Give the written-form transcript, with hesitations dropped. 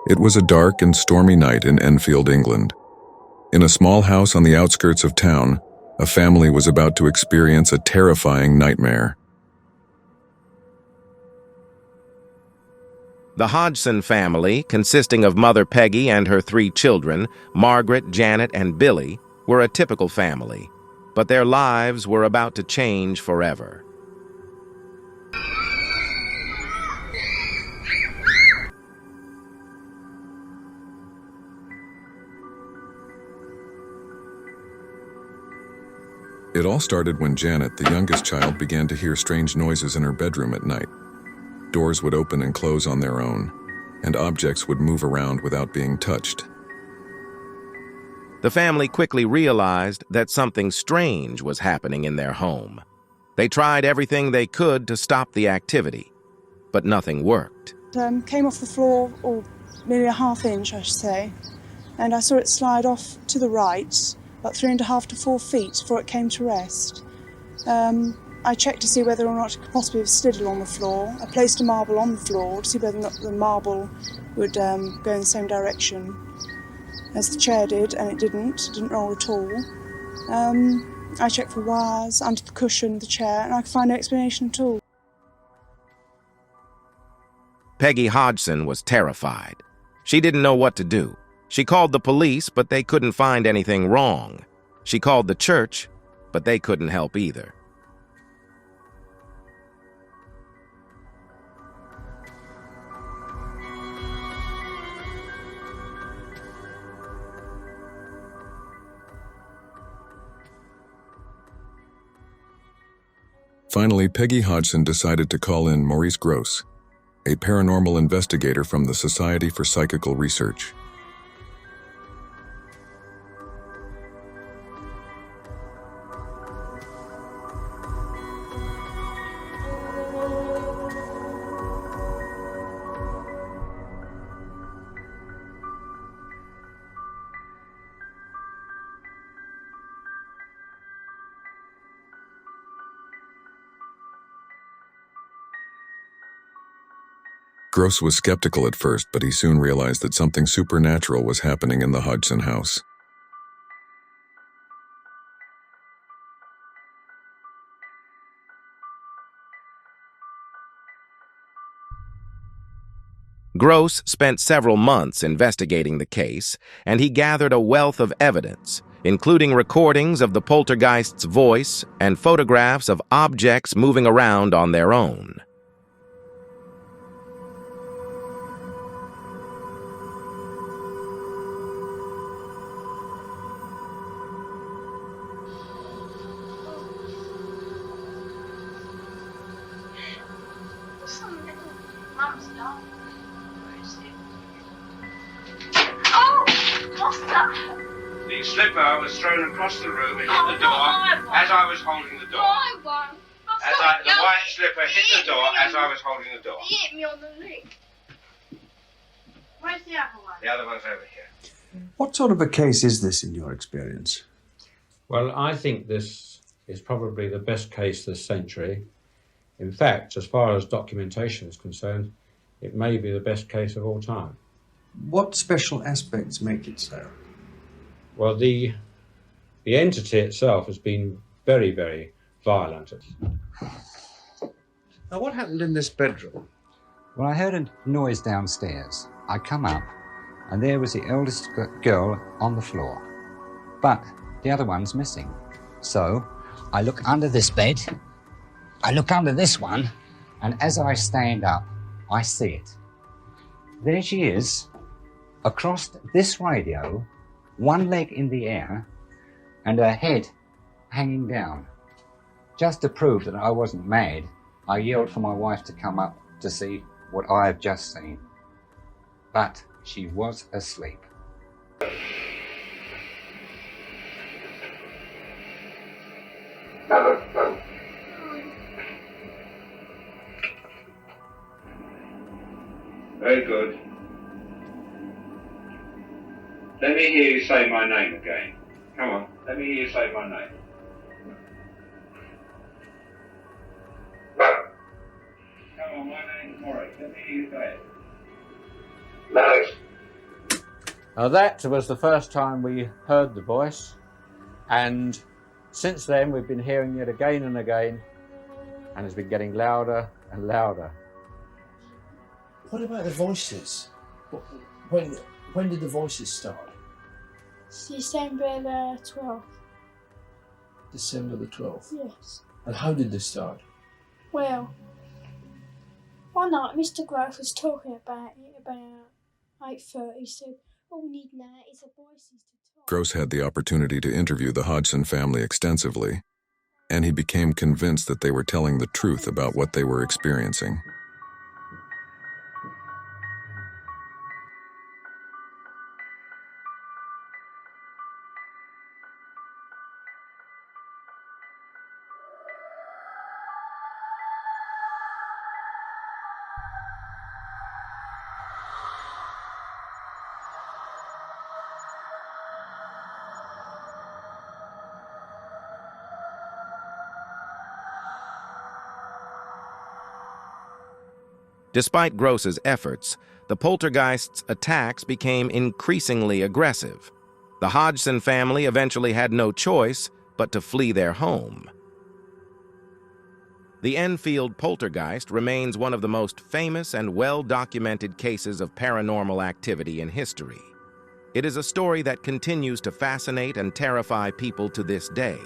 It was a dark and stormy night in Enfield, England. In a small house on the outskirts of town, a family was about to experience a terrifying nightmare. The Hodgson family, consisting of Mother Peggy and her 3 children, Margaret, Janet, and Billy, were a typical family, but their lives were about to change forever. It all started when Janet, the youngest child, began to hear strange noises in her bedroom at night. Doors would open and close on their own, and objects would move around without being touched. The family quickly realized that something strange was happening in their home. They tried everything they could to stop the activity, but nothing worked. Came off the floor, or maybe a ½ inch, I should say, and I saw it slide off to the right, about 3.5 to 4 feet before it came to rest. I checked to see whether or not it could possibly have slid along the floor. I placed a marble on the floor to see whether or not the marble would go in the same direction as the chair did, and it didn't roll at all. I checked for wires under the cushion of the chair, and I could find no explanation at all. Peggy Hodgson was terrified. She didn't know what to do. She called the police, but they couldn't find anything wrong. She called the church, but they couldn't help either. Finally, Peggy Hodgson decided to call in Maurice Grosse, a paranormal investigator from the Society for Psychical Research. Grosse was skeptical at first, but he soon realized that something supernatural was happening in the Hodgson house. Grosse spent several months investigating the case, and he gathered a wealth of evidence, including recordings of the poltergeist's voice and photographs of objects moving around on their own. The slipper was thrown across the room and hit the door as I was holding the door. The white slipper hit the door as I was holding the door. He hit me on the leg. Where's the other one? The other one's over here. What sort of a case is this in your experience? Well, I think this is probably the best case this century. In fact, as far as documentation is concerned, it may be the best case of all time. What special aspects make it so? Well, the entity itself has been very, very violent. Now, what happened in this bedroom? Well, I heard a noise downstairs. I come up, and there was the eldest girl on the floor. But the other one's missing. So I look under this bed, I look under this one, and as I stand up, I see it. There she is, across this radio, one leg in the air, and her head hanging down. Just to prove that I wasn't mad, I yelled for my wife to come up to see what I have just seen. But she was asleep. Very good. Let me hear you say my name again. Come on, let me hear you say my name. Come on, my name's Maurice. Let me hear you say it. Maurice. That was the first time we heard the voice, and since then we've been hearing it again and again, and it's been getting louder and louder. What about the voices? When did the voices start? December the 12th. December the 12th? Yes. And how did they start? Well, one night Mr. Grosse was talking about it about 8:30. He said, all we need now is the voices to talk. Grosse had the opportunity to interview the Hodgson family extensively, and he became convinced that they were telling the truth about what they were experiencing. Despite Grosse's efforts, the poltergeist's attacks became increasingly aggressive. The Hodgson family eventually had no choice but to flee their home. The Enfield Poltergeist remains one of the most famous and well-documented cases of paranormal activity in history. It is a story that continues to fascinate and terrify people to this day.